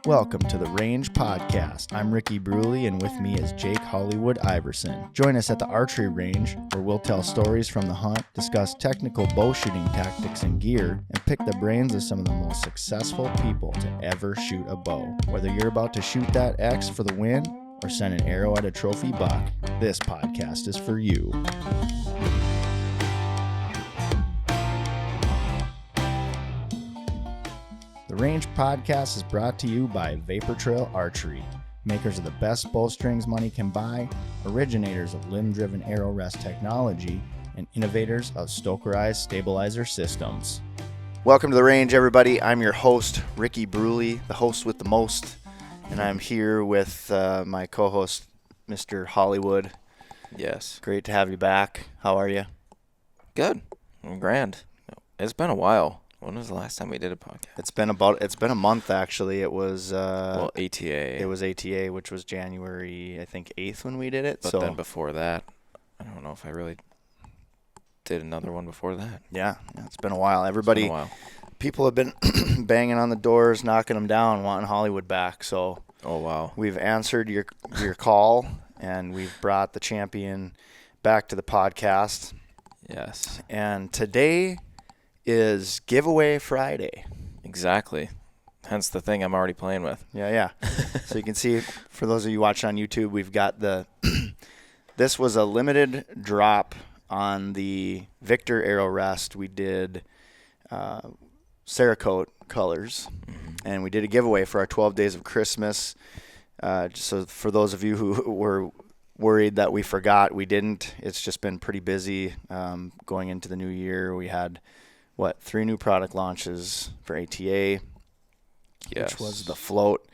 Welcome to the Range Podcast. I'm Ricky Bruley, and with me is Jake Hollywood Iverson. Join us at the Archery Range, where we'll tell stories from the hunt, discuss technical bow shooting tactics and gear, and pick the brains of some of the most successful people to ever shoot a bow. Whether you're about to shoot that X for the win or send an arrow at a trophy buck, this podcast is for you. The Range Podcast is brought to you by Vapor Trail Archery, makers of the best bowstrings money can buy, originators of limb-driven arrow rest technology, and innovators of Stokerized stabilizer systems. Welcome to The Range, everybody. I'm your host, Ricky Bruley, the host with the most, and I'm here with my co-host, Mr. Hollywood. Yes. Great to have you back. How are you? Good. I'm grand. It's been a while. When was the last time we did a podcast? It's been a month, actually. It was ATA. It was ATA, which was January, I think, 8th when we did it. But then before that, I don't know if I really did another one before that. Yeah, it's been a while. Everybody, people have been banging on the doors, knocking them down, wanting Hollywood back. So, oh wow, we've answered your call, and we've brought the champion back to the podcast. Yes. And today is Giveaway Friday. Exactly. Hence the thing I'm already playing with. Yeah. So you can see, for those of you watching on YouTube, we've got this was a limited drop on the Victor Arrow Rest. We did Cerakote colors, and we did a giveaway for our 12 Days of Christmas. So for those of you who were worried that we forgot, we didn't. It's just been pretty busy going into the new year. We had 3 new product launches for ATA, yes, which was the float,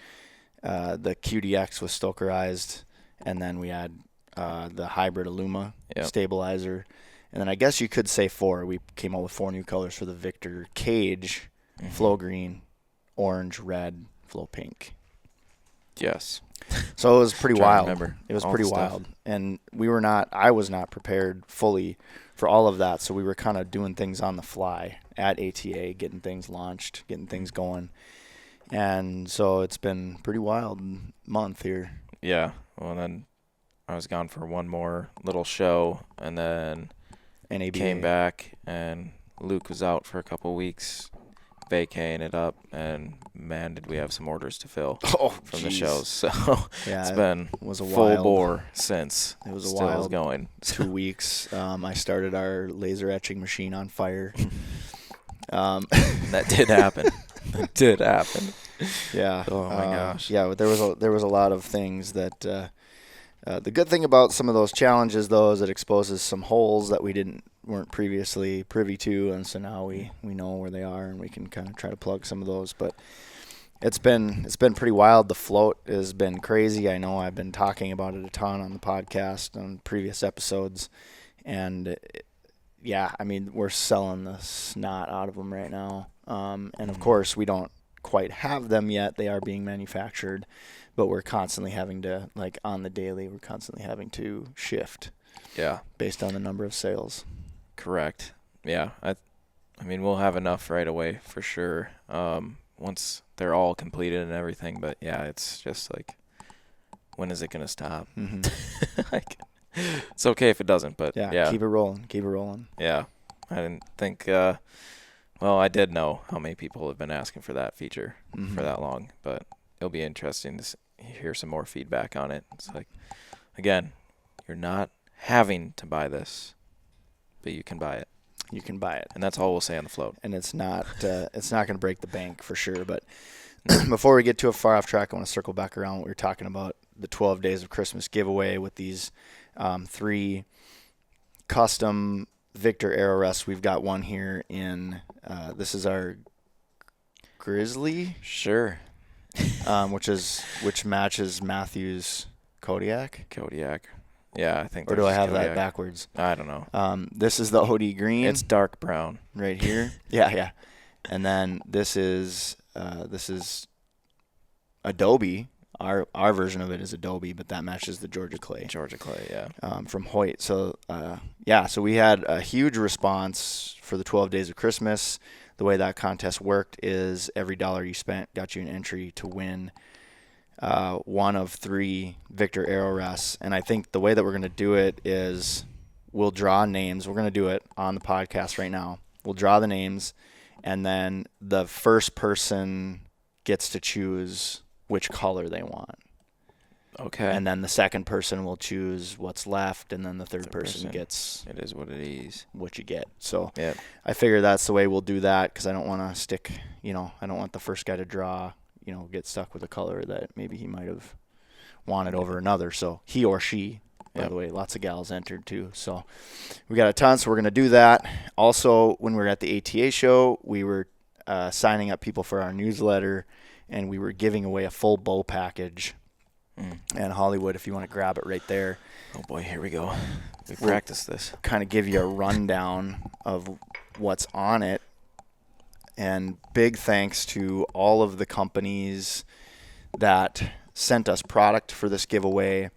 the QDX was stokerized, and then we had the hybrid Illuma stabilizer. And then I guess you could say 4. We came out with 4 new colors for the Victor Cage, flow green, orange, red, flow pink. Yes. So it was pretty wild. It was pretty wild. And I was not prepared fully for all of that. So we were kind of doing things on the fly at ATA, getting things launched, getting things going. And so it's been a pretty wild month here. Yeah. Well, then I was gone for one more little show, and then NABA. Came back, and Luke was out for a couple weeks, vacating it up, and man, did we have some orders to fill from the shows. So yeah, it's been full bore since. It was still wild going. 2 weeks. I started our laser etching machine on fire. That did happen. That did happen. Yeah. Oh my gosh. Yeah, but there was a lot of things that. The good thing about some of those challenges, though, is it exposes some holes that we weren't previously privy to, and so now we know where they are, and we can kind of try to plug some of those. But it's been pretty wild. The float has been crazy. I know I've been talking about it a ton on the podcast on previous episodes, and we're selling the snot out of them right now. And of course, we don't quite have them yet. They are being manufactured, but we're constantly having to, on the daily, we're constantly having to shift. Yeah. Based on the number of sales. Correct. Yeah. I mean, we'll have enough right away for sure. Once they're all completed and everything, but yeah, it's just when is it going to stop? Mm-hmm. It's okay if it doesn't, but yeah. Keep it rolling. Yeah. I didn't think, I did know how many people have been asking for that feature for that long, but it'll be interesting to hear some more feedback on it. It's again, you're not having to buy this, but you can buy it. You can buy it. And that's all we'll say on the float. And it's not going to break the bank for sure. But before we get too far off track, I want to circle back around what we were talking about, the 12 Days of Christmas giveaway with these 3 custom Victor Arrow Rests. We've got one here in, this is our Grizzly. Sure. Which matches Matthew's Kodiak. Yeah, I think. Or do I have that backwards? I don't know. This is the OD green. It's dark brown right here. Yeah. And then this is Adobe. Our version of it is Adobe, but that matches the Georgia Clay. Yeah. From Hoyt. So so we had a huge response for the 12 Days of Christmas. the way that contest worked is every dollar you spent got you an entry to win one of 3 Victor arrow rests. And I think the way that we're going to do it is we'll draw names. We're going to do it on the podcast right now. We'll draw the names, and then the first person gets to choose which color they want. Okay. And then the second person will choose what's left, and then the third person gets it is what it is. What you get. So yep. I figure that's the way we'll do that, because I don't want to stick, I don't want the first guy to draw, get stuck with a color that maybe he might have wanted over another. So he or she, by the way, lots of gals entered too. So we got a ton, so we're going to do that. Also, when we were at the ATA show, we were signing up people for our newsletter, and we were giving away a full bow package. And Hollywood, if you want to grab it right there. Oh boy, here we go. We practiced this. Kind of give you a rundown of what's on it. And big thanks to all of the companies that sent us product for this giveaway.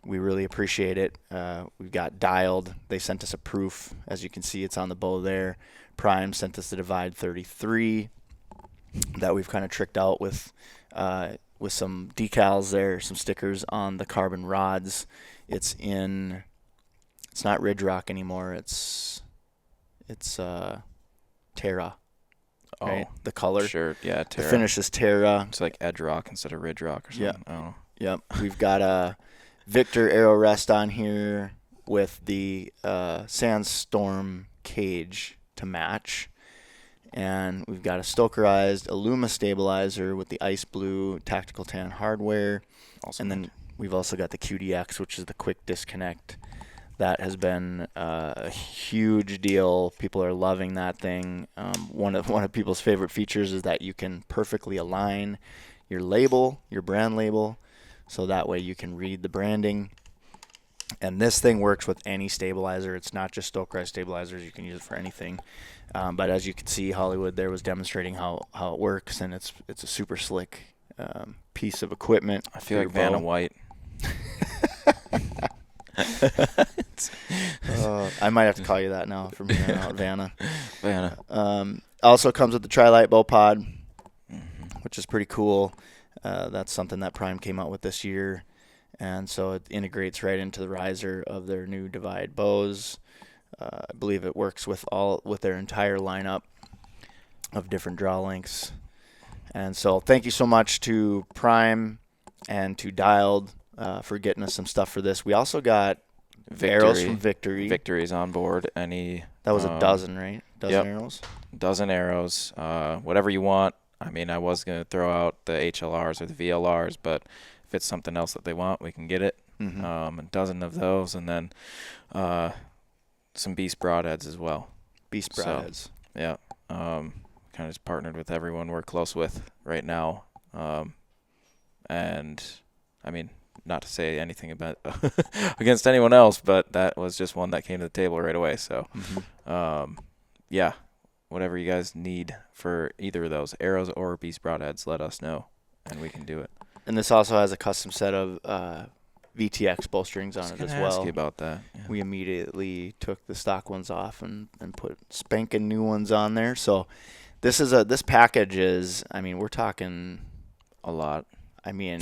We really appreciate it. We've got Dialed. They sent us a proof. As you can see, it's on the bow there. Prime sent us the Divide 33 that we've kind of tricked out with some decals there, some stickers on the carbon rods. It's not Ridge Rock anymore. It's Terra. Right? The color. Sure, yeah, Terra. The finish is Terra. It's like Edge Rock instead of Ridge Rock or something. Yeah. Oh. Yep. We've got a Victor arrow rest on here with the Sandstorm cage to match. And we've got a Stokerized Illuma stabilizer with the ice blue tactical tan hardware. Awesome. And then we've also got the QDX, which is the quick disconnect. That has been a huge deal. People are loving that thing. One of people's favorite features is that you can perfectly align your label, your brand label, so that way you can read the branding. And this thing works with any stabilizer. It's not just Stokerized stabilizers. You can use it for anything. But as you can see, Hollywood there was demonstrating how it works, and it's a super slick piece of equipment. I feel like Vanna White. I might have to call you that now from here on out, Vanna. Vanna. Also comes with the Tri-Light bow pod, which is pretty cool. That's something that Prime came out with this year. And so it integrates right into the riser of their new Divide bows. I believe it works with their entire lineup of different draw lengths. And so thank you so much to Prime and to Dialed for getting us some stuff for this. We also got arrows from Victory. Victory's on board. That was a dozen, right? Arrows? Dozen arrows. Whatever you want. I mean, I was going to throw out the HLRs or the VLRs, but if it's something else that they want, we can get it. A dozen of those, and then some Beast broadheads as well. Beast broadheads. So, yeah. Kind of just partnered with everyone we're close with right now. And, I mean, not to say anything about against anyone else, but that was just one that came to the table right away. So, yeah, whatever you guys need for either of those, arrows or Beast broadheads, let us know, and we can do it. And this also has a custom set of VTX bowstrings on it as well. Ask you about that. Yeah. We immediately took the stock ones off and put spanking new ones on there. So this package is, I mean, we're talking a lot. I mean,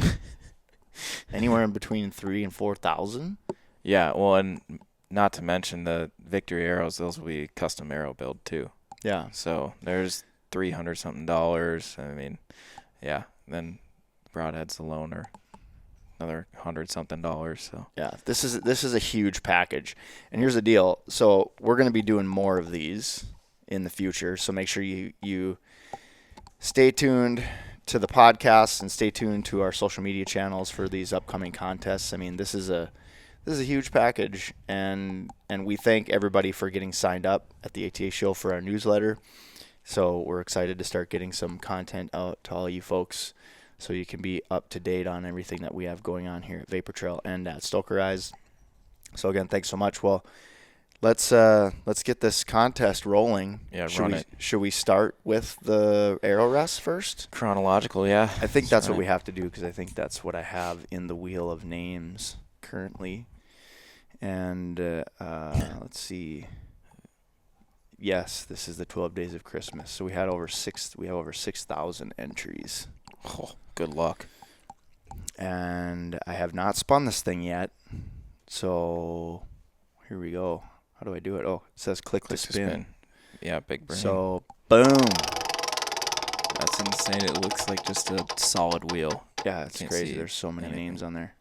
anywhere in between 3,000 and 4,000. Yeah, well, and not to mention the Victory arrows; those will be custom arrow build too. Yeah. So there's $300 something. I mean, yeah. Then broadheads alone are another $100 something. So yeah, this is a huge package. And here's the deal: so we're going to be doing more of these in the future. So make sure you stay tuned to the podcast and stay tuned to our social media channels for these upcoming contests. I mean, this is a huge package, and we thank everybody for getting signed up at the ATA show for our newsletter. So we're excited to start getting some content out to all you folks, so you can be up to date on everything that we have going on here at Vapor Trail and at Stokerized. So again, thanks so much. Well, let's get this contest rolling. Yeah, Should we start with the arrow rest first? Chronological, yeah. I think that's what we have to do, because I think that's what I have in the wheel of names currently. And let's see. Yes, this is the 12 Days of Christmas. So we have over 6,000 entries. Oh, good luck. And I have not spun this thing yet. So here we go. How do I do it? Oh, it says click to spin. Yeah, big brain. So, boom. That's insane. It looks like just a solid wheel. Yeah, it's crazy. There's so many names on there.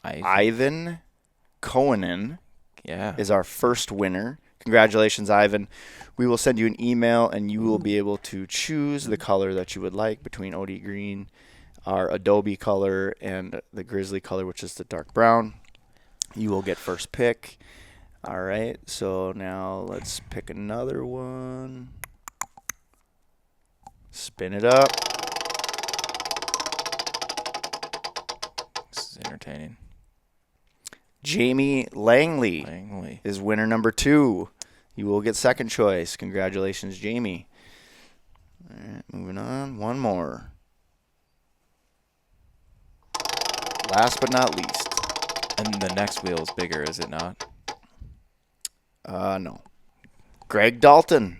Ivan Koenen is our first winner. Congratulations, Ivan. We will send you an email, and you will be able to choose the color that you would like between OD Green, our Adobe color, and the Grizzly color, which is the dark brown. You will get first pick. All right, so now let's pick another one. Spin it up. This is entertaining. Jamie Langley is winner number 2. You will get second choice. Congratulations, Jamie. All right, moving on. One more. Last but not least. And the next wheel is bigger, is it not? No. Greg Dalton.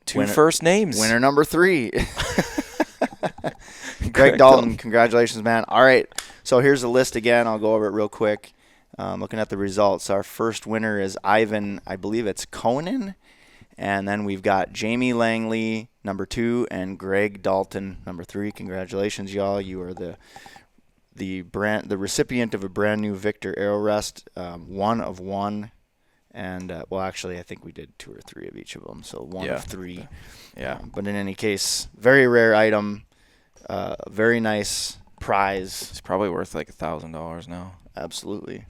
Two first names. Winner number 3. Greg Dalton, congratulations, man. All right, so here's the list again. I'll go over it real quick. Looking at the results, our first winner is Ivan, I believe it's Koenen. And then we've got Jamie Langley, number 2, and Greg Dalton, number 3. Congratulations, y'all. You are the recipient of a brand new Victor AeroRest, 1 of 1. And, well, actually, I think we did 2 or 3 of each of them, so 1 of 3. Yeah. But in any case, very rare item, very nice prize. It's probably worth like $1,000 now. Absolutely.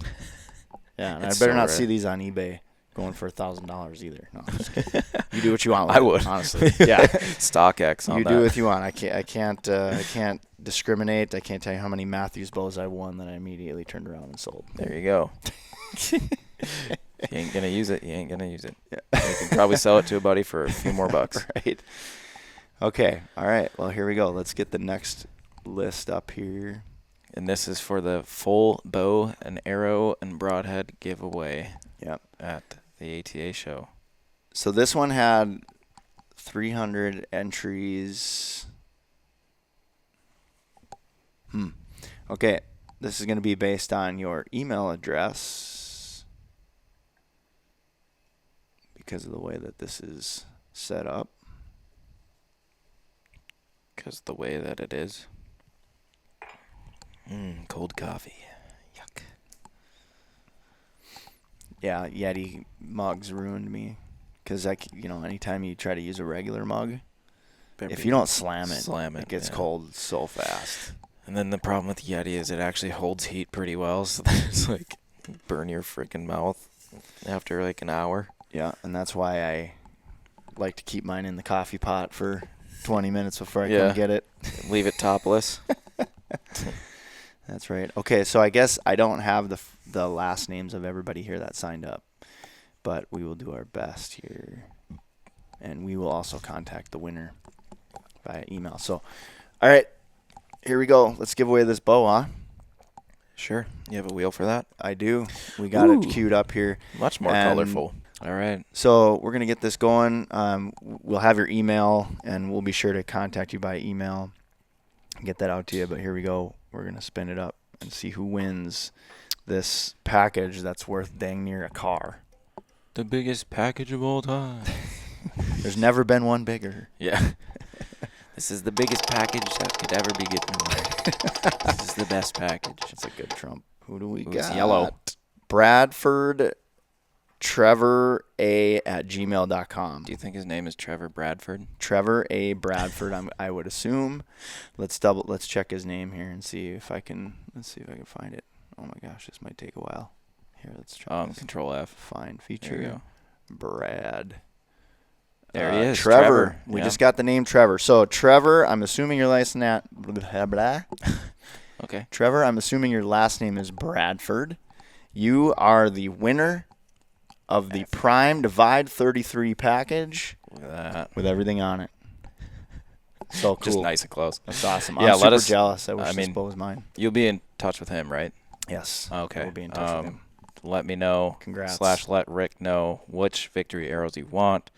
Yeah, and I It's better so not rare. see these on eBay going for $1,000 either. No, I'm just kidding. You do what you want with I it, would. honestly. Yeah. StockX on You that. do what you want. I can't discriminate. I can't tell you how many Matthews bows I won that I immediately turned around and sold. There you go. If you ain't going to use it, you ain't going to use it. Yeah. You can probably sell it to a buddy for a few more bucks. Right. Okay. All right. Well, here we go. Let's get the next list up here. And this is for the full bow and arrow and broadhead giveaway. Yep. At the ATA show. So this one had 300 entries. Okay. This is going to be based on your email address because of the way that this is set up. Because the way that it is. Cold coffee. Yuck. Yeah, Yeti mugs ruined me because anytime you try to use a regular mug, if you don't slam it gets cold so fast. And then the problem with Yeti is it actually holds heat pretty well, so that it's like burn your freaking mouth after like an hour. Yeah, and that's why I like to keep mine in the coffee pot for 20 minutes before I come get it. Leave it topless. That's right. Okay, so I guess I don't have the last names of everybody here that signed up, but we will do our best here, and we will also contact the winner via email. So, all right, here we go. Let's give away this bow, huh? Sure. You have a wheel for that? I do. We got it queued up here. Much more colorful. All right. So we're going to get this going. We'll have your email, and we'll be sure to contact you by email and get that out to you. But here we go. We're going to spin it up and see who wins this package that's worth dang near a car. The biggest package of all time. There's never been one bigger. Yeah. This is the biggest package that could ever be given away. This is the best package. That's a good trump. Who do we got? It's yellow. Bradford Trevor A at gmail.com. Do you think his name is Trevor Bradford? Trevor A. Bradford, I would assume. Let's check his name here and see if I can find it. Oh my gosh, this might take a while. Here, let's try this. Control F. Find feature. There you go. Brad. There he is. Trevor. We just got the name Trevor. So Trevor, I'm assuming your last name. Okay. Trevor, I'm assuming your last name is Bradford. You are the winner of the Prime Divide 33 package. Look at that. With everything on it. So cool. Just nice and close. That's awesome. Yeah, I'm super jealous. I wish this bow was mine. You'll be in touch with him, right? Yes. Okay. We'll be in touch with him. Let me know. Congrats. / let Rick know which victory arrows you want.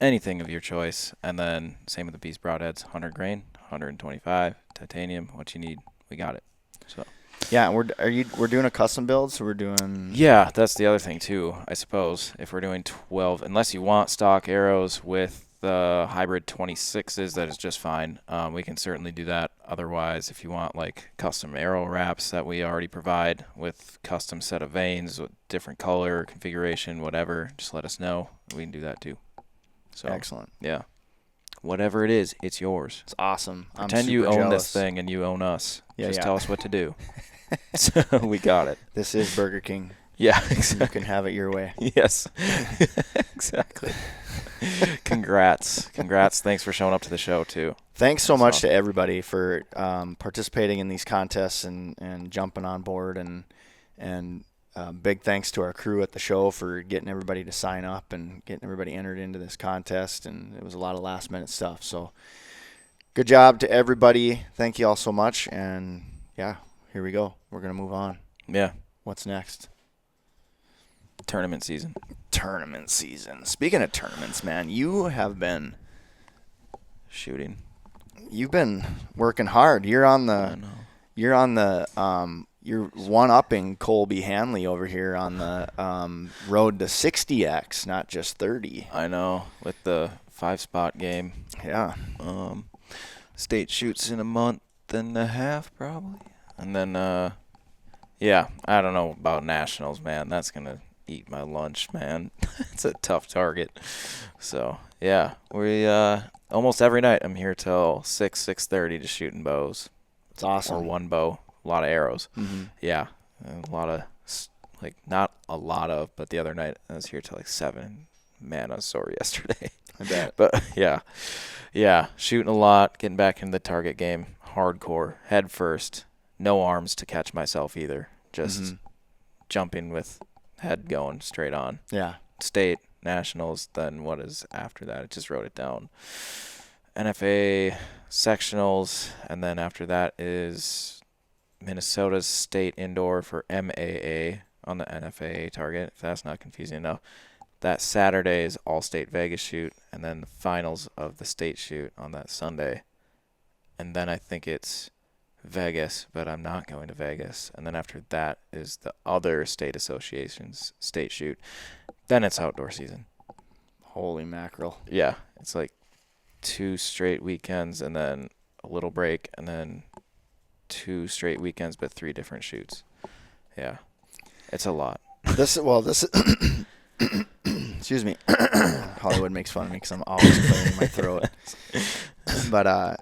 anything of your choice. And then same with the Beast broadheads, 100 grain, 125 titanium. What you need, we got it. So. Yeah, we're doing a custom build, so we're doing. Yeah, that's the other thing too. I suppose if we're doing 12, unless you want stock arrows with the hybrid 26s, that is just fine. We can certainly do that. Otherwise, if you want like custom arrow wraps that we already provide with custom set of vanes, with different color configuration, whatever, just let us know. We can do that too. So Excellent. yeah, whatever it is, it's yours. It's awesome. Pretend you own this thing and you own us. Yeah, just yeah. tell us what to do. So we got it. This is Burger King. Yeah, exactly. You can have it your way. Yes, exactly. Congrats. Thanks for showing up to the show too. Thanks so much to everybody for participating in these contests and jumping on board, and big thanks to our crew at the show for getting everybody to sign up and getting everybody entered into this contest. And it was a lot of last minute stuff. So good job to everybody. Thank you all so much. And yeah, here we go. We're going to move on. Yeah. What's next? Tournament season. Speaking of tournaments, man, you have been shooting. You've been working hard. You're one-upping Colby Hanley over here on the road to 60X, not just 30. I know, with the 5-spot game. Yeah. State shoots in a month and a half probably. And then, yeah, I don't know about nationals, man. That's going to eat my lunch, man. It's a tough target. So, yeah, we almost every night I'm here till 6:30 just shooting bows. It's awesome. Or one bow, a lot of arrows. Mm-hmm. Yeah, a lot of, like, not a lot of, but the other night I was here till like 7. Man, I was sore yesterday. I bet. But, yeah, shooting a lot, getting back into the target game, hardcore, head first. No arms to catch myself either. Just jumping with head going straight on. Yeah. State, nationals, then what is after that? I just wrote it down. NFA, sectionals, and then after that is Minnesota's state indoor for MAA on the NFA target, if that's not confusing enough. That Saturday is all-state Vegas shoot, and then the finals of the state shoot on that Sunday. And then I think it's Vegas, but I'm not going to Vegas. And then after that is the other state association's state shoot. Then it's outdoor season. Holy mackerel. Yeah, it's like 2 straight weekends and then a little break and then 2 straight weekends but 3 different shoots. Yeah, it's a lot. This excuse me. Hollywood makes fun of me because I'm always clearing my throat. But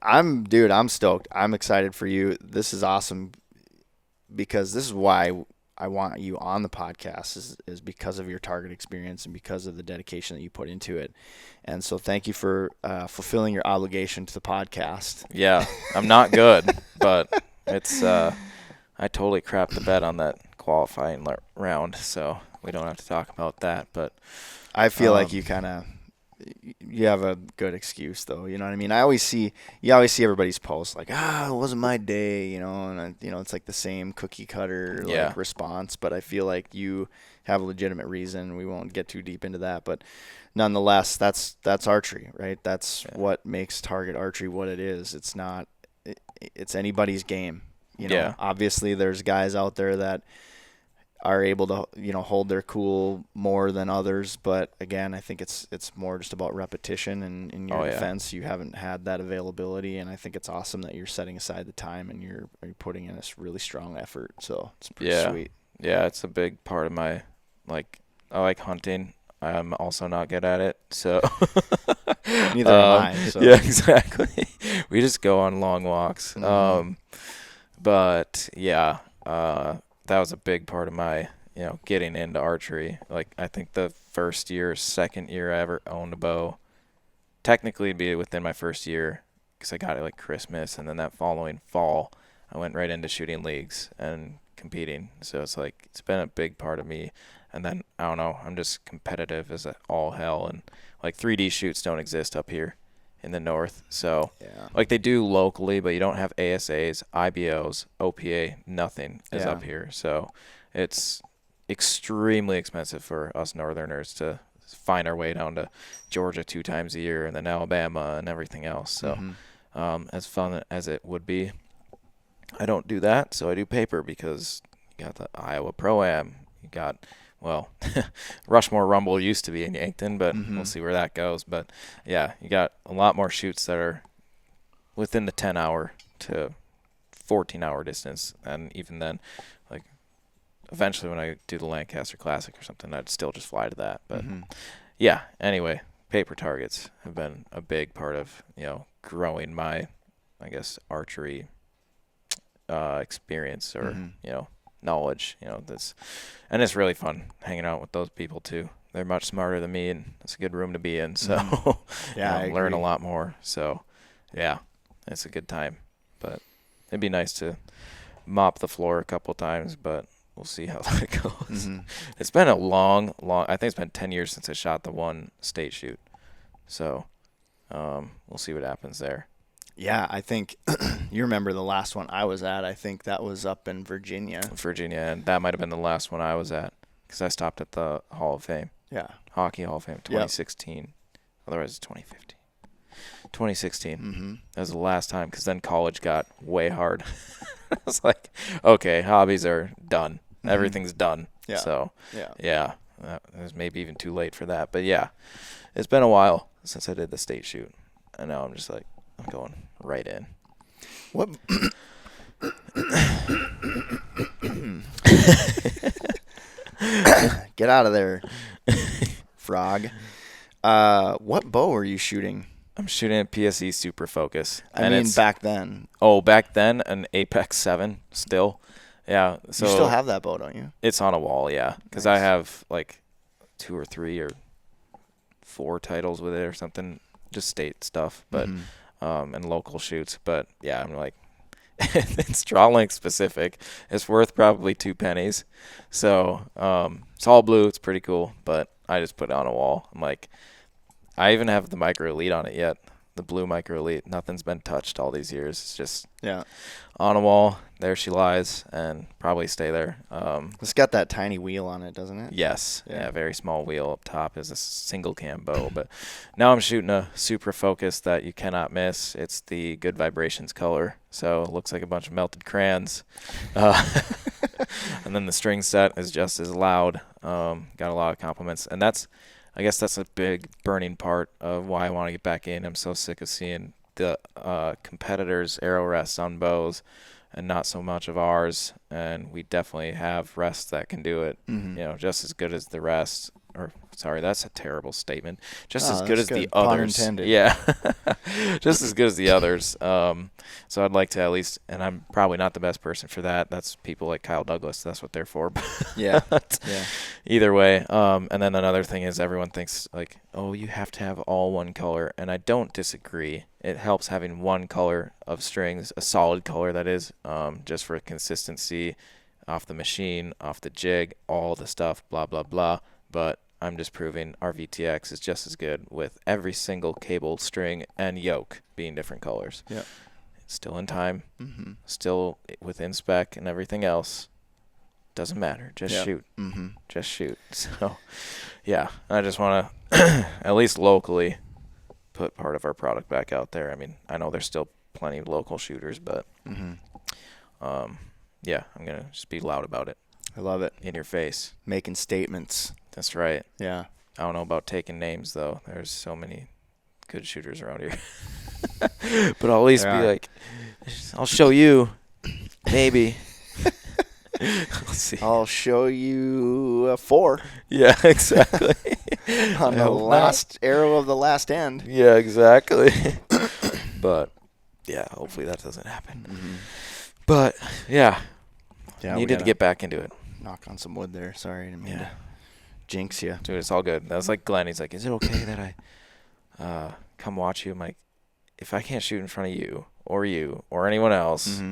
I'm stoked. I'm excited for you. This is awesome because this is why I want you on the podcast is because of your target experience and because of the dedication that you put into it. And so thank you for fulfilling your obligation to the podcast. Yeah, I'm not good, but it's I totally crapped the bed on that qualifying round, so we don't have to talk about that. But I feel like you have a good excuse, though. You know what I mean? You always see everybody's posts like, it wasn't my day, and it's like the same cookie cutter response. But I feel like you have a legitimate reason. We won't get too deep into that, but nonetheless, that's archery, right? That's what makes target archery what it is. It's anybody's game. Obviously there's guys out there that are able to, hold their cool more than others. But again, I think it's more just about repetition. And in your defense, you haven't had that availability. And I think it's awesome that you're setting aside the time and you're putting in a really strong effort. So it's pretty sweet. Yeah, it's a big part of my, I like hunting. I'm also not good at it. So neither am I. So. Yeah, exactly. We just go on long walks. But yeah, that was a big part of my, getting into archery. Like, I think the second year I ever owned a bow, technically it'd be within my first year because I got it like Christmas. And then that following fall, I went right into shooting leagues and competing. So it's been a big part of me. And then, I don't know, I'm just competitive as all hell. And, 3D shoots don't exist up here in the north. So, they do locally, but you don't have ASAs, IBOs, OPA, nothing is up here. So, it's extremely expensive for us northerners to find our way down to Georgia 2 times a year and then Alabama and everything else. So as fun as it would be, I don't do that. So I do paper because you got the Iowa Pro-Am. You got, well, Rushmore Rumble used to be in Yankton, but we'll see where that goes. But, yeah, you got a lot more shoots that are within the 10-hour to 14-hour distance. And even then, like, eventually when I do the Lancaster Classic or something, I'd still just fly to that. But, yeah, anyway, paper targets have been a big part of, growing my, I guess, archery experience or, knowledge, and it's really fun hanging out with those people too. They're much smarter than me, and it's a good room to be in. So I learn a agree. lot more. So yeah, it's a good time, but it'd be nice to mop the floor a couple times, but we'll see how that goes. It's been a long, I think it's been 10 years since I shot the one state shoot. So we'll see what happens there. Yeah, I think you remember the last one I was at. I think that was up in Virginia. And that might have been the last one I was at because I stopped at the Hall of Fame. Yeah. Hockey Hall of Fame, 2016. Otherwise, it's 2015. 2016. That was the last time because then college got way hard. I was like, okay, hobbies are done. Everything's done. Yeah. So, yeah, it was maybe even too late for that. But, yeah, it's been a while since I did the state shoot. And now I'm just like, I'm going right in. What? Get out of there, frog. What bow are you shooting? I'm shooting a PSE Super Focus. I mean, back then. Oh, back then, an Apex 7 still. Yeah. So you still have that bow, don't you? It's on a wall, yeah. Because Nice. I have like 2 or 3 or 4 titles with it or something. Just state stuff, but and local shoots. But, yeah, I'm like, it's draw length specific. It's worth probably 2 pennies. So it's all blue. It's pretty cool. But I just put it on a wall. I'm like, I even have the Micro Elite on it yet. The blue Micro Elite. Nothing's been touched all these years. It's just on a wall. There she lies and probably stay there. It's got that tiny wheel on it, doesn't it? Yes. Yeah. Yeah, very small wheel up top is a single cam bow. But now I'm shooting a Super Focus that you cannot miss. It's the Good Vibrations color. So it looks like a bunch of melted crayons. And then the string set is just as loud. Got a lot of compliments. And I guess that's a big burning part of why I want to get back in. I'm so sick of seeing the competitors' arrow rests on bows and not so much of ours. And we definitely have rests that can do it, just as good as the rest. Or, sorry, that's a terrible statement. Just as good as the Pun others. intended. Yeah. Just as good as the others. So I'd like to at least, and I'm probably not the best person for that. That's people like Kyle Douglas. That's what they're for. Yeah. Either way. And then another thing is everyone thinks like, oh, you have to have all one color. And I don't disagree. It helps having one color of strings, a solid color that is, just for consistency off the machine, off the jig, all the stuff, blah, blah, blah. But I'm just proving our VTX is just as good with every single cable, string, and yoke being different colors. Yeah. Still in time, still within spec and everything else. Doesn't matter. Just shoot. Just shoot. So, yeah, I just want to, at least locally, put part of our product back out there. I mean, I know there's still plenty of local shooters, but, yeah, I'm going to just be loud about it. I love it. In your face. Making statements. That's right. Yeah. I don't know about taking names, though. There's so many good shooters around here. But I'll at least be like, I'll show you. Maybe. Let's see. I'll show you a 4 Yeah, exactly. on the last arrow of the last end. Yeah, exactly. But, yeah, hopefully that doesn't happen. But, yeah, needed to get back into it. Knock on some wood there. Sorry, I didn't mean to jinx you. Dude, it's all good. That was like Glenn. He's like, is it okay that I come watch you? I'm like, if I can't shoot in front of you or anyone else,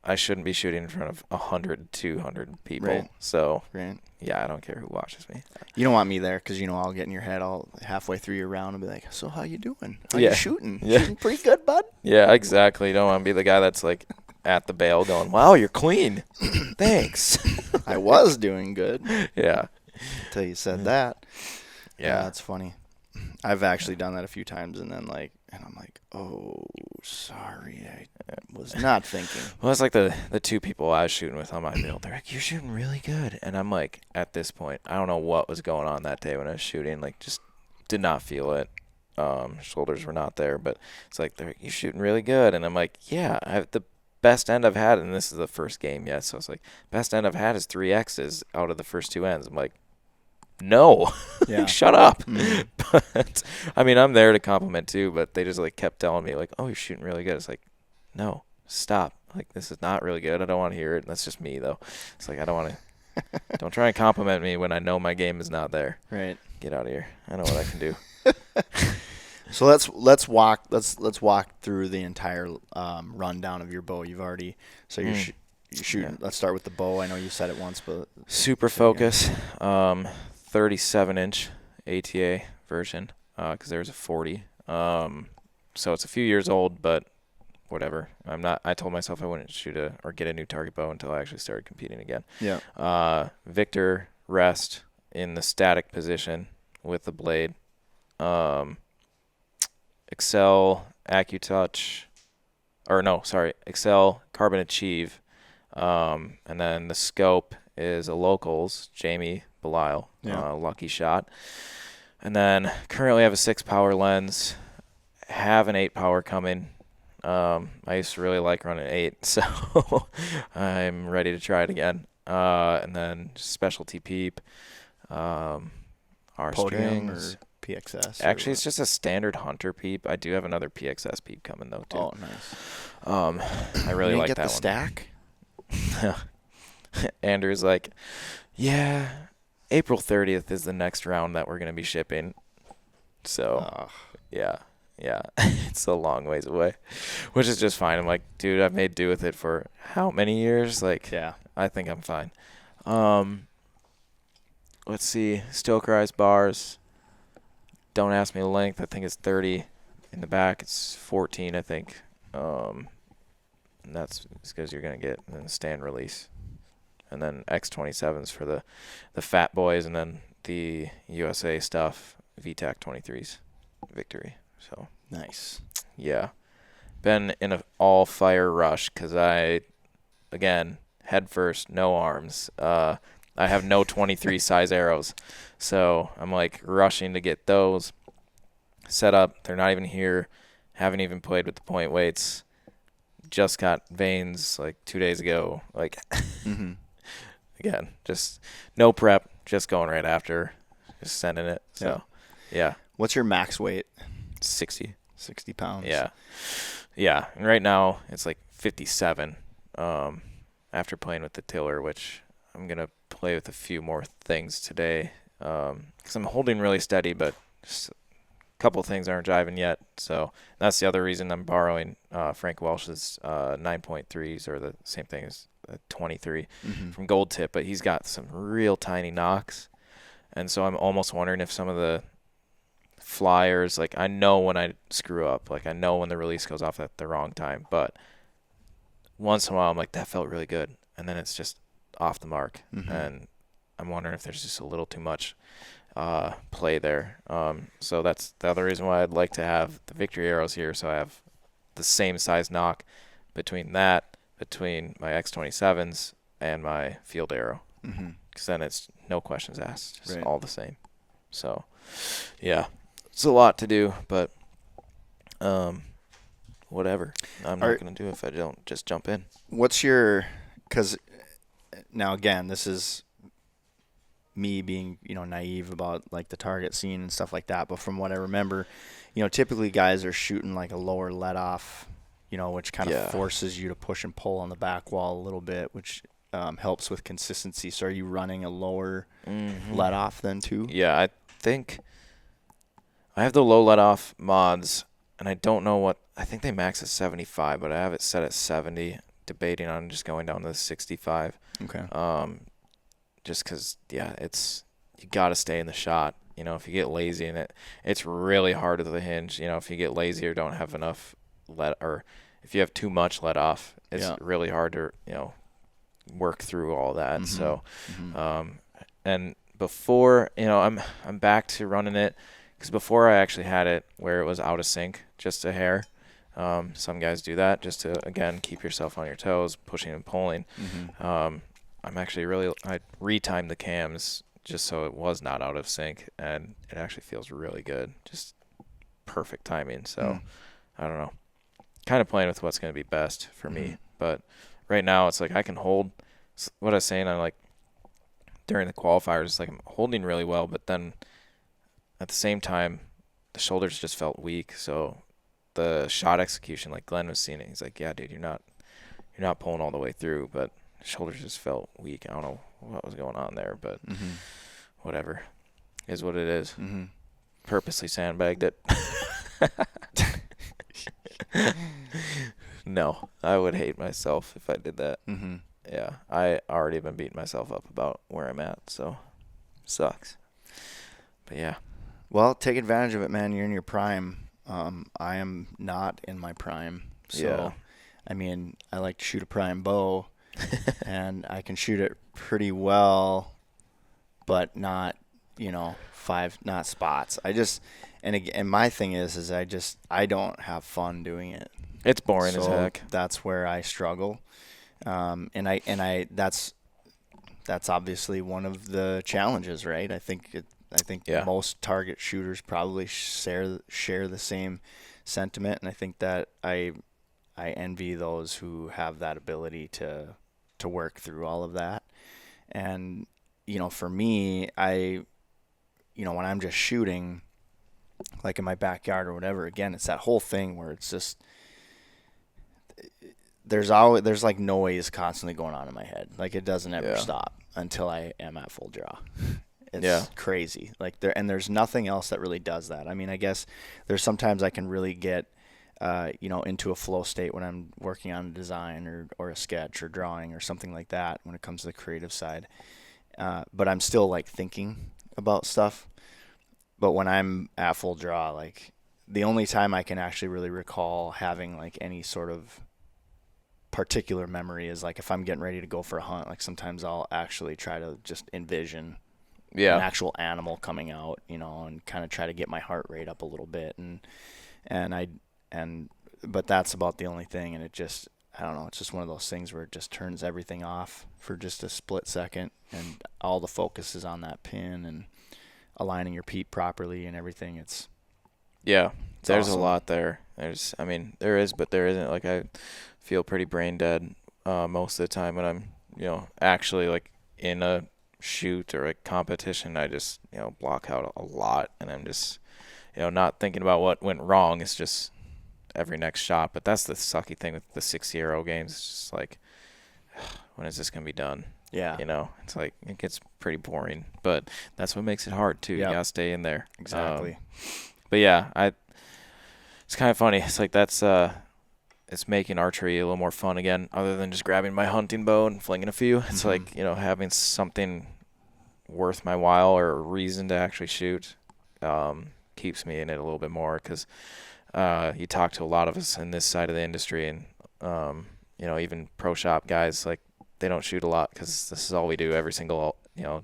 I shouldn't be shooting in front of 100, 200 people. Right. So, Right. yeah, I don't care who watches me. You don't want me there because, I'll get in your head all halfway through your round and be like, so how you doing? How you shooting? Yeah. Shooting pretty good, bud? Yeah, exactly. You don't want to be the guy that's like at the bail going, wow, you're clean. Thanks. I was doing good Yeah. until you said that. Yeah, that's funny. I've actually done that a few times, and then I'm like, oh, sorry, I was not thinking. Well, it's like the two people I was shooting with on my build. They're like, you're shooting really good. And I'm like, at this point, I don't know what was going on that day when I was shooting. Like, just did not feel it. Shoulders were not there. But it's like, they're like, you're shooting really good. And I'm like, yeah, I have the best end I've had, and this is the first game yet. So it's like, best end I've had is 3 X's out of the first 2 ends. I'm like, no, Yeah. shut up. Mm. But, I mean, I'm there to compliment too, but they just like kept telling me like, oh, you're shooting really good. It's like, no, stop. Like, this is not really good. I don't want to hear it. That's just me though. It's like, I don't want to, don't try and compliment me when I know my game is not there. Right. Get out of here. I know what I can do. So let's walk through the entire rundown of your bow. You've already you're shooting. Yeah. Let's start with the bow. I know you said it once, but Super Focus, 37-inch ATA version, because there's a 40. So it's a few years old, but whatever. I told myself I wouldn't shoot or get a new target bow until I actually started competing again. Yeah. Victor rest in the static position with the blade. Excel AccuTouch, Excel Carbon Achieve, and then the scope is a Locals Jamie Belisle, Lucky Shot, and then currently have a 6-power lens, have an 8-power coming. I used to really like running 8, so I'm ready to try it again. And then specialty peep, R Podium strings. or PXS. Actually, it's just a standard hunter peep. I do have another PXS peep coming though too. Oh, nice. I really like get that the one. stack. Andrew's like, yeah, April 30th is the next round that we're gonna be shipping. So, yeah, it's a long ways away, which is just fine. I'm like, dude, I've made do with it for how many years? Like, Yeah. I think I'm fine. Let's see, Stokerized bars. Don't ask me the length. I think it's 30. In the back, it's 14, I think. And that's because you're going to get a stand release. And then X27s for the fat boys, and then the USA stuff, VTAC 23s, Victory. So Nice. yeah. Been in an all-fire rush because again, head first, no arms. I have no 23 size arrows. So I'm like rushing to get those set up. They're not even here. Haven't even played with the point weights. Just got vanes like 2 days ago. Like, again, just no prep, just going right after, just sending it. So, yeah. What's your max weight? 60. 60 pounds. Yeah. Yeah. And right now it's like 57 after playing with the tiller, which I'm going to play with a few more things today because I'm holding really steady, but just a couple things aren't driving yet. So that's the other reason I'm borrowing Frank Welsh's 9.3s, or the same thing as 23 from Gold Tip, but he's got some real tiny knocks. And so I'm almost wondering if some of the flyers, like I know when I screw up, like I know when the release goes off at the wrong time, but once in a while I'm like, that felt really good. And then it's just off the mark. And I'm wondering if there's just a little too much play there. So that's the other reason why I'd like to have the Victory arrows here, so I have the same size knock between my X27s and my field arrow. Because then it's no questions asked, just all the same. So, yeah, it's a lot to do, but whatever. I'm not going to do it if I don't just jump in. Because now again, this is me being, naive about like the target scene and stuff like that. But from what I remember, typically guys are shooting like a lower let off, which kind of forces you to push and pull on the back wall a little bit, which helps with consistency. So are you running a lower let off then too? Yeah, I think I have the low let off mods, and I don't know I think they max at 75, but I have it set at 70, debating on just going down to the 65. Okay. Just because, you got to stay in the shot. If you get lazy in it, it's really hard with the hinge. If you get lazy or don't have enough or if you have too much let off, it's really hard to, work through all that. So, and before, I'm back to running it because before I actually had it where it was out of sync, just a hair. Some guys do that just to, again, keep yourself on your toes, pushing and pulling. I'm actually I retimed the cams just so it was not out of sync, and it actually feels really good. Just perfect timing. So I don't know. Kind of playing with what's going to be best for me. But right now it's like I can hold what I was saying on like during the qualifiers. It's like I'm holding really well, but then at the same time, the shoulders just felt weak. So the shot execution, like Glenn was seeing it, he's like, yeah, dude, you're not pulling all the way through, but shoulders just felt weak. I don't know what was going on there, but whatever is what it is. Purposely sandbagged it. No, I would hate myself if I did that. Yeah, I already been beating myself up about where I'm at, so sucks. But yeah. Well, take advantage of it, man. You're in your prime. I am not in my prime. So, I mean, I like to shoot a prime bow, and I can shoot it pretty well, but not, not spots. And my thing is I don't have fun doing it. It's boring as heck. That's where I struggle. That's obviously one of the challenges, right? I think most target shooters probably share the same sentiment, and I think that I envy those who have that ability to work through all of that. And for me, when I'm just shooting, like in my backyard or whatever, again, it's that whole thing where it's just there's like noise constantly going on in my head. Like it doesn't ever stop until I am at full draw. It's crazy. Like there's nothing else that really does that. I mean, I guess there's sometimes I can really get into a flow state when I'm working on a design or a sketch or drawing or something like that when it comes to the creative side. But I'm still like thinking about stuff. But when I'm at full draw, like the only time I can actually really recall having like any sort of particular memory is like if I'm getting ready to go for a hunt. Like sometimes I'll actually try to just envision an actual animal coming out, and kind of try to get my heart rate up a little bit. But that's about the only thing. And it just, I don't know, it's just one of those things where it just turns everything off for just a split second, and all the focus is on that pin and aligning your peep properly and everything. There's awesome. A lot there. There is, but there isn't. Like I feel pretty brain dead most of the time when I'm, actually like in a shoot or a competition. I just, block out a lot, and I'm just, not thinking about what went wrong. It's just every next shot. But that's the sucky thing with the 6-0 games. It's just like, when is this going to be done? Yeah. It's like it gets pretty boring, but that's what makes it hard too. You gotta stay in there. Exactly. But yeah, it's kind of funny. It's like it's making archery a little more fun again, other than just grabbing my hunting bow and flinging a few. It's like, having something worth my while or a reason to actually shoot keeps me in it a little bit more, because you talk to a lot of us in this side of the industry, and even pro shop guys, like they don't shoot a lot because this is all we do every single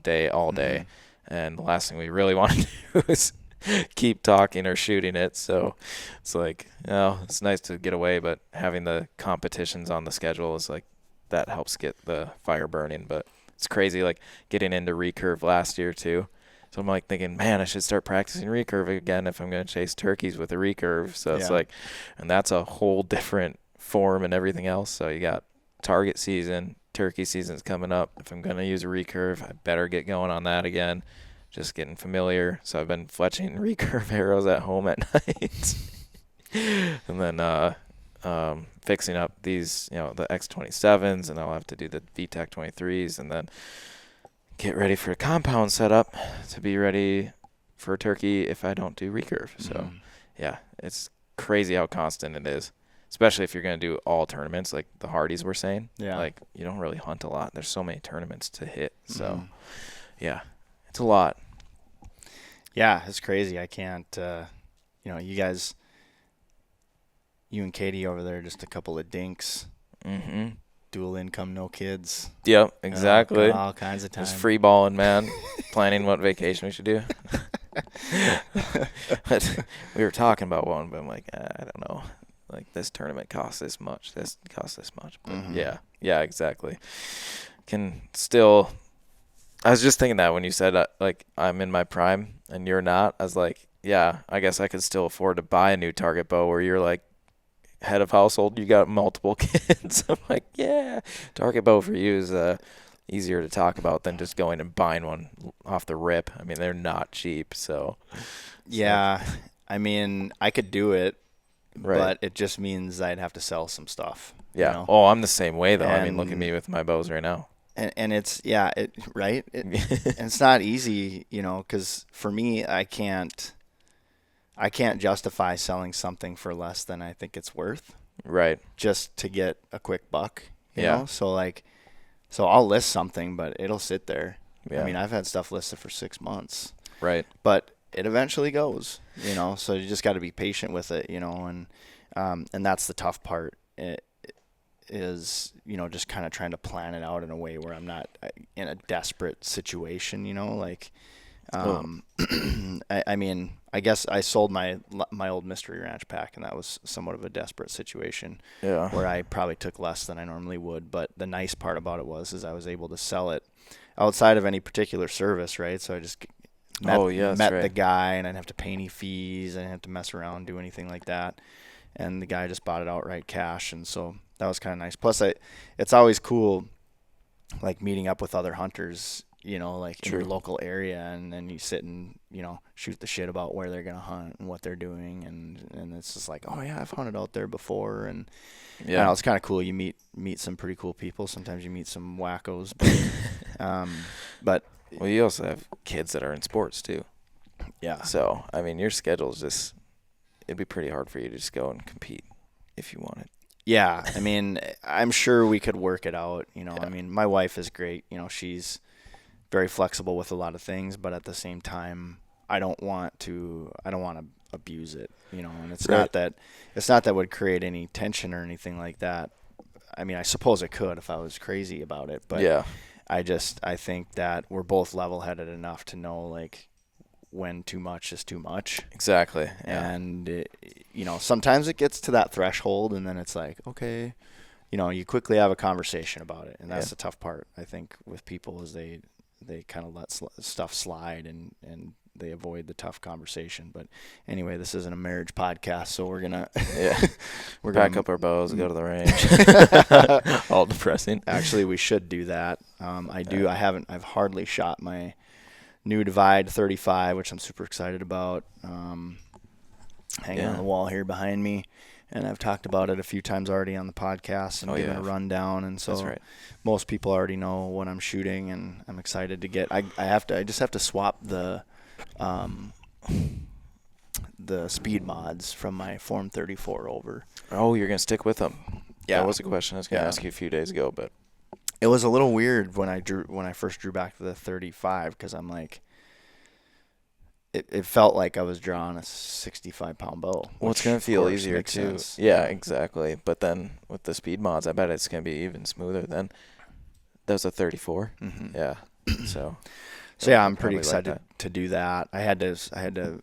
day, all day. And the last thing we really want to do is keep talking or shooting it. So it's like, it's nice to get away, but having the competitions on the schedule is like, that helps get the fire burning. But it's crazy, like getting into recurve last year too. So I'm like thinking, man, I should start practicing recurve again if I'm going to chase turkeys with a recurve. So it's like, and that's a whole different form and everything else. So you got target season, turkey season's coming up. If I'm going to use a recurve, I better get going on that again. Just getting familiar. So I've been fletching recurve arrows at home at night. And then fixing up these, the X27s, and I'll have to do the VTEC 23s, and then get ready for a compound setup to be ready for a turkey if I don't do recurve. So, yeah, it's crazy how constant it is, especially if you're going to do all tournaments like the Hardys were saying. Yeah. Like, you don't really hunt a lot. There's so many tournaments to hit. So, yeah, it's a lot. Yeah, it's crazy. I can't, you guys, you and Katie over there, just a couple of dinks. Mm-hmm. Dual income, no kids. Yep, exactly. All kinds of time. Just free balling, man. planning what vacation we should do. But we were talking about one, but I'm like, I don't know. Like, this tournament costs this much. This costs this much. But yeah, exactly. Can still. I was just thinking that when you said like I'm in my prime and you're not. I was like, yeah, I guess I could still afford to buy a new target bow where you're like head of household, you got multiple kids. I'm like, yeah, target bow for you is easier to talk about than just going and buying one off the rip. I mean, they're not cheap, so. Yeah, I mean, I could do it, Right. but it just means I'd have to sell some stuff. Yeah. You know? Oh, I'm the same way though. I mean, look at And- me with my bows right now. And it's right. And it's not easy, because for me, I can't justify selling something for less than I think it's worth Right. just to get a quick buck. You Yeah. know, so I'll list something, but it'll sit there. Yeah. I mean, I've had stuff listed for 6 months, Right. but it eventually goes. So you just got to be patient with it. And that's the tough part. It is just kind of trying to plan it out in a way where I'm not in a desperate situation. I mean, I guess I sold my old Mystery Ranch pack, and that was somewhat of a desperate situation. Yeah. Where I probably took less than I normally would. But the nice part about it is I was able to sell it outside of any particular service, right? So I just met right. the guy, and I didn't have to pay any fees. I didn't have to mess around, do anything like that. And the guy just bought it outright cash, and so that was kind of nice. Plus, it's always cool, like meeting up with other hunters, like in your local area, and then you sit and shoot the shit about where they're gonna hunt and what they're doing, and it's just like, oh yeah, I've hunted out there before, and Yeah. it's kind of cool. You meet some pretty cool people. Sometimes you meet some wackos, but Well, you also have kids that are in sports too. yeah, So, I mean, your schedule's just, it'd be pretty hard for you to just go and compete if you wanted. yeah. I mean, I'm sure we could work it out. I mean, my wife is great. She's very flexible with a lot of things, but at the same time, I don't want to abuse it. And it's not that would create any tension or anything like that. I mean, I suppose it could if I was crazy about it, but Yeah. I think that we're both level-headed enough to know like when too much is too much. Exactly. Yeah. And sometimes it gets to that threshold, and then it's like, okay, you quickly have a conversation about it, and that's the tough part, I think, with people is they kind of let stuff slide and they avoid the tough conversation. But anyway, this isn't a marriage podcast, so we're gonna we're pack up our bows, go to the range. All depressing. Actually, we should do that. I've hardly shot my new Divide 35, which I'm super excited about. Hanging on the wall here behind me. And I've talked about it a few times already on the podcast and given a rundown. And so most people already know what I'm shooting, and I'm excited to get. I just have to swap the speed mods from my Form 34 over. Oh, you're gonna stick with them? Yeah, that was a question I was gonna ask you a few days ago, but it was a little weird when I first drew back to the 35, because I'm like. It felt like I was drawing a 65-pound bow. Well, it's going to feel easier, too. Sense. Yeah, exactly. But then with the speed mods, I bet it's going to be even smoother then. That was a 34? Mm-hmm. Yeah. So yeah, I'm pretty excited to do that. I had to,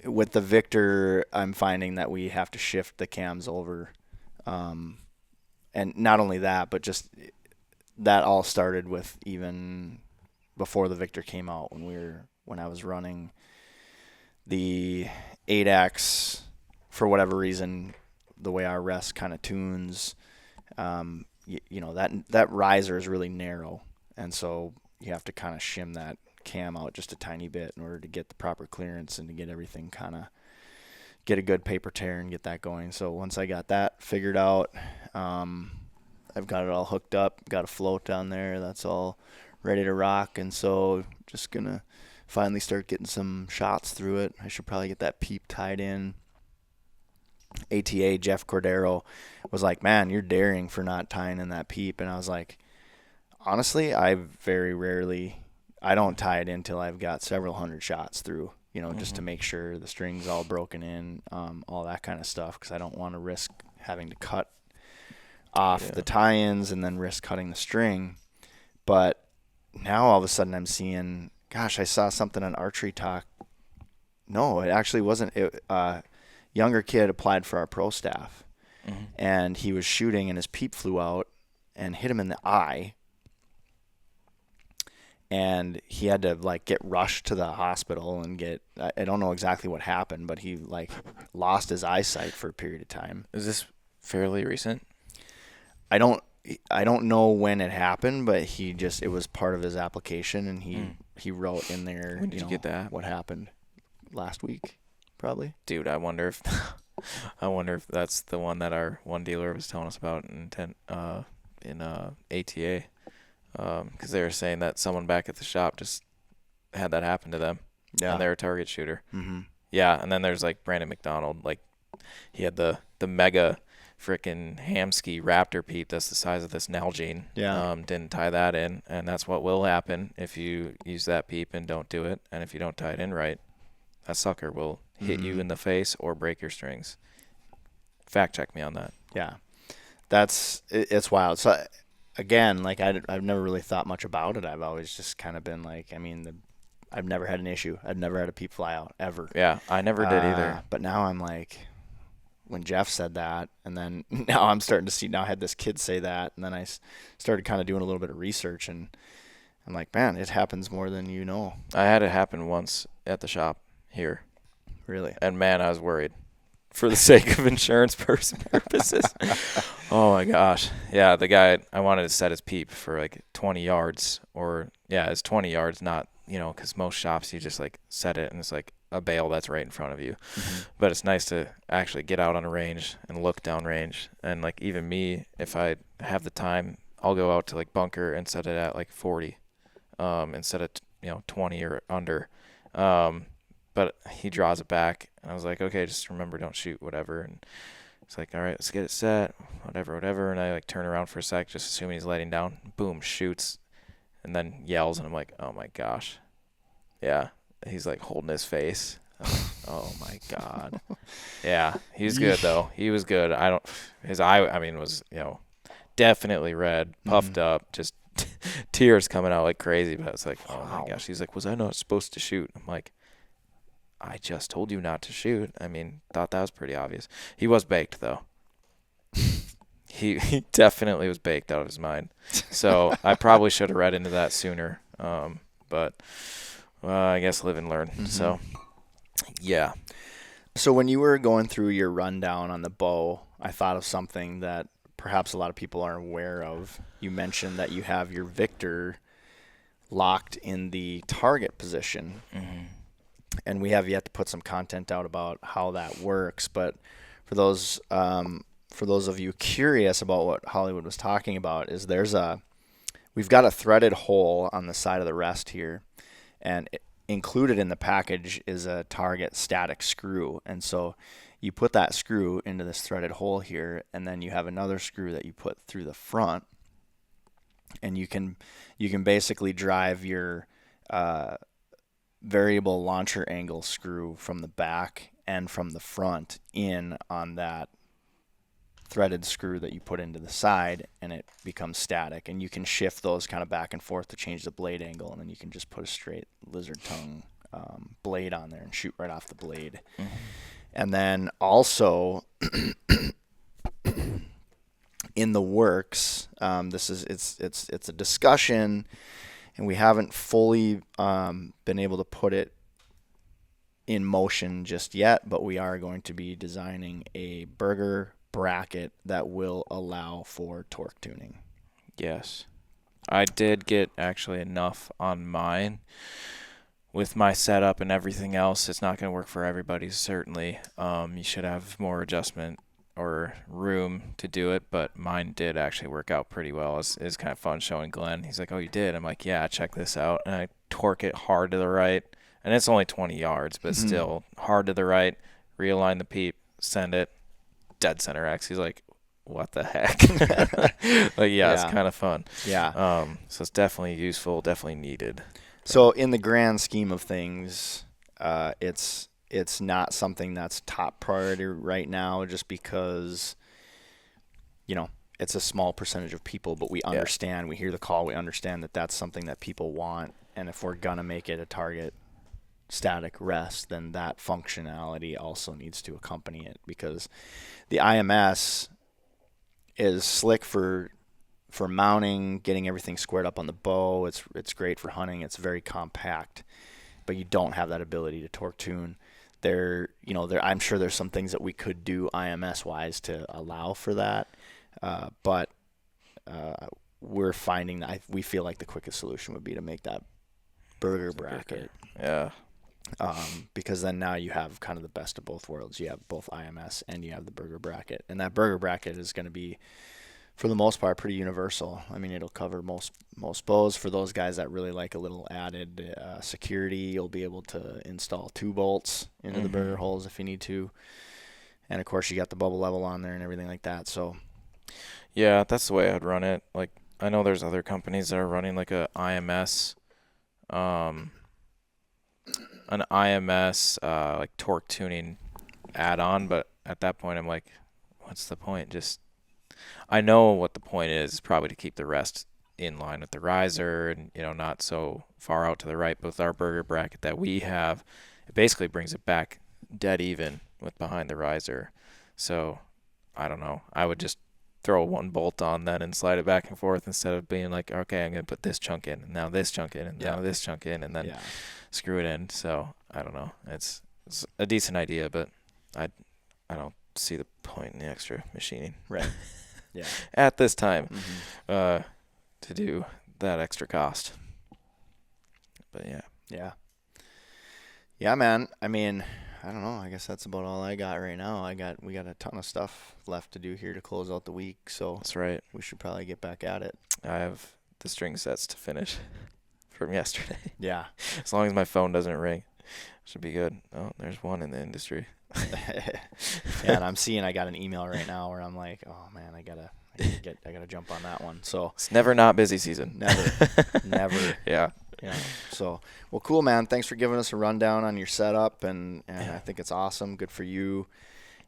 with the Victor, I'm finding that we have to shift the cams over. And not only that, but just that all started with even before the Victor came out, when I was running the 8X, for whatever reason, the way our rest kind of tunes, that riser is really narrow, and so you have to kind of shim that cam out just a tiny bit in order to get the proper clearance and to get everything get a good paper tear and get that going. So once I got that figured out, I've got it all hooked up, got a float down there, that's all ready to rock, and so just gonna finally start getting some shots through it. I should probably get that peep tied in. ATA Jeff Cordero was like, man, you're daring for not tying in that peep. And I was like, honestly, I don't tie it in till I've got several hundred shots through, just to make sure the string's all broken in, all that kind of stuff, because I don't want to risk having to cut off the tie-ins and then risk cutting the string. But now all of a sudden I'm seeing gosh, I saw something on Archery Talk. No, it actually wasn't. Younger kid applied for our pro staff, and he was shooting, and his peep flew out and hit him in the eye. And he had to like get rushed to the hospital and I don't know exactly what happened, but he like lost his eyesight for a period of time. Is this fairly recent? I don't know when it happened, but it was part of his application, and he wrote in there. When did you get that? What happened last week, probably. Dude, I wonder if that's the one that our one dealer was telling us about in ATA. Because they were saying that someone back at the shop just had that happen to them. Yeah. And they're a target shooter. Mm-hmm. Yeah, and then there's like Brandon McDonald. Like, he had the mega freaking Hamsky Raptor Pete that's the size of this Nalgene. Yeah. Didn't tie that in, and that's what will happen if you use that peep and don't do it. And if you don't tie it in right, that sucker will hit you in the face or break your strings. Fact check me on that. Yeah. It's wild. So, again, like I've never really thought much about it. I've always just kind of been like, I've never had an issue. I've never had a peep fly out ever. Yeah, I never did either. But now I'm like, when Jeff said that, and then now I'm starting to see, now I had this kid say that, and then I started kind of doing a little bit of research, and I'm like, man, it happens more than you know. I had it happen once at the shop here. Really? And man, I was worried for the sake of insurance purposes. Oh my gosh. Yeah, the guy, I wanted to set his peep for like 20 yards, it's 20 yards, not, because most shops you just like set it and it's like a bale that's right in front of you. Mm-hmm. But it's nice to actually get out on a range and look down range. And like even me, if I have the time, I'll go out to like bunker and set it at like 40 instead of 20 or under. But he draws it back, and I was like, okay, just remember, don't shoot, whatever. And it's like, all right, let's get it set, whatever. And I like turn around for a sec, just assuming he's lighting down. Boom, shoots, and then yells, and I'm like, oh my gosh. Yeah, he's like holding his face. Oh my God. Yeah, he's good though. He was good. His eye, was definitely red, puffed up, just tears coming out like crazy. But it's like, oh my gosh. He's like, was I not supposed to shoot? I'm like, I just told you not to shoot. Thought that was pretty obvious. He was baked, though. He definitely was baked out of his mind. So I probably should have read into that sooner. But I guess live and learn. Mm-hmm. So, yeah. So when you were going through your rundown on the bow, I thought of something that perhaps a lot of people aren't aware of. You mentioned that you have your Victor locked in the target position. Mm-hmm. And we have yet to put some content out about how that works. But for those of you curious about what Hollywood was talking about, is we've got a threaded hole on the side of the rest here, and included in the package is a target static screw. And so you put that screw into this threaded hole here, and then you have another screw that you put through the front, and you can basically drive your variable launcher angle screw from the back and from the front in on that threaded screw that you put into the side, and it becomes static. And you can shift those kind of back and forth to change the blade angle, and then you can just put a straight lizard tongue blade on there and shoot right off the blade. Mm-hmm. And then also in the works, it's a discussion, and we haven't fully been able to put it in motion just yet, but we are going to be designing a Berger bracket that will allow for torque tuning. Yes. I did get actually enough on mine. With my setup and everything else, it's not going to work for everybody, certainly. You should have more adjustment or room to do it, but mine did actually work out pretty well. It's kind of fun showing Glenn. He's like, oh, you did? I'm like, yeah, check this out. And I torque it hard to the right, and it's only 20 yards, but still hard to the right, realign the peep, send it, dead center X. He's like, what the heck? It's kind of fun. Yeah. So it's definitely useful, definitely needed. So in the grand scheme of things, it's not something that's top priority right now, just because, it's a small percentage of people, but we understand, we hear the call, we understand that that's something that people want. And if we're going to make it a target static rest, then that functionality also needs to accompany it, because the IMS is slick for mounting, getting everything squared up on the bow. It's great for hunting. It's very compact, but you don't have that ability to torque tune. I'm sure there's some things that we could do IMS wise to allow for that, but we're finding that we feel like the quickest solution would be to make that burger bracket. Yeah. Because then now you have kind of the best of both worlds. You have both IMS and you have the burger bracket, and that burger bracket is going to be, for the most part, pretty universal. I mean, it'll cover most bows. For those guys that really like a little added security, you'll be able to install 2 bolts into the burger holes if you need to. And, of course, you got the bubble level on there and everything like that. So, yeah, that's the way I'd run it. Like, I know there's other companies that are running like an IMS like torque tuning add-on, but at that point I'm like, what's the point? I know what the point is, probably to keep the rest in line with the riser and, not so far out to the right. But with our burger bracket that we have, it basically brings it back dead even with behind the riser. So I don't know. I would just throw 1 bolt on then and slide it back and forth, instead of being like, okay, I'm going to put this chunk in, and now this chunk in, and now this chunk in, and then screw it in. So I don't know. It's a decent idea, but I don't see the point in the extra machining. Right. Yeah. At this time, to do that extra cost. But yeah. Yeah, man. I mean, I don't know. I guess that's about all I got right now. We got a ton of stuff left to do here to close out the week, so that's right. We should probably get back at it. I have the string sets to finish from yesterday. Yeah. As long as my phone doesn't ring, should be good. Oh, there's one in the industry. Yeah, and I got an email right now where I'm like, oh man, I gotta jump on that one. So it's never not busy season. Never. Yeah. So, well, cool, man. Thanks for giving us a rundown on your setup, and I think it's awesome. Good for you.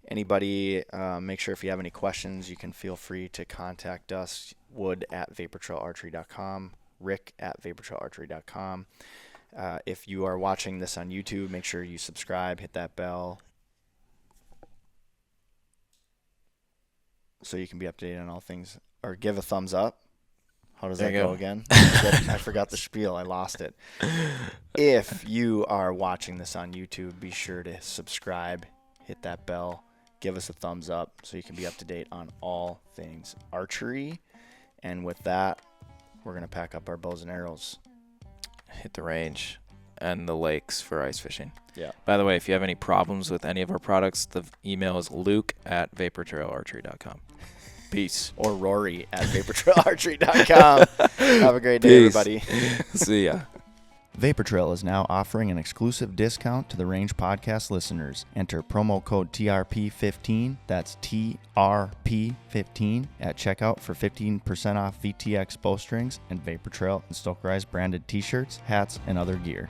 Anybody, make sure if you have any questions, you can feel free to contact us. Wood@vaportrailarchery.com, Rick@vaportrailarchery.com. If you are watching this on YouTube, make sure you subscribe, hit that bell, so you can be updated on all things, or give a thumbs up. How does that go again? I forgot the spiel. I lost it. If you are watching this on YouTube, be sure to subscribe, hit that bell, give us a thumbs up so you can be up to date on all things archery. And with that, we're going to pack up our bows and arrows. Hit the range and the lakes for ice fishing. Yeah. By the way, if you have any problems with any of our products, the email is luke@vaportrailarchery.com. Peace. Or Rory@vaportrailarchery.com. Have a great day, everybody. See ya. Vapor Trail is now offering an exclusive discount to the Range Podcast listeners. Enter promo code TRP15, that's TRP15, at checkout for 15% off VTX bowstrings and Vapor Trail and Stokerized branded t-shirts, hats, and other gear.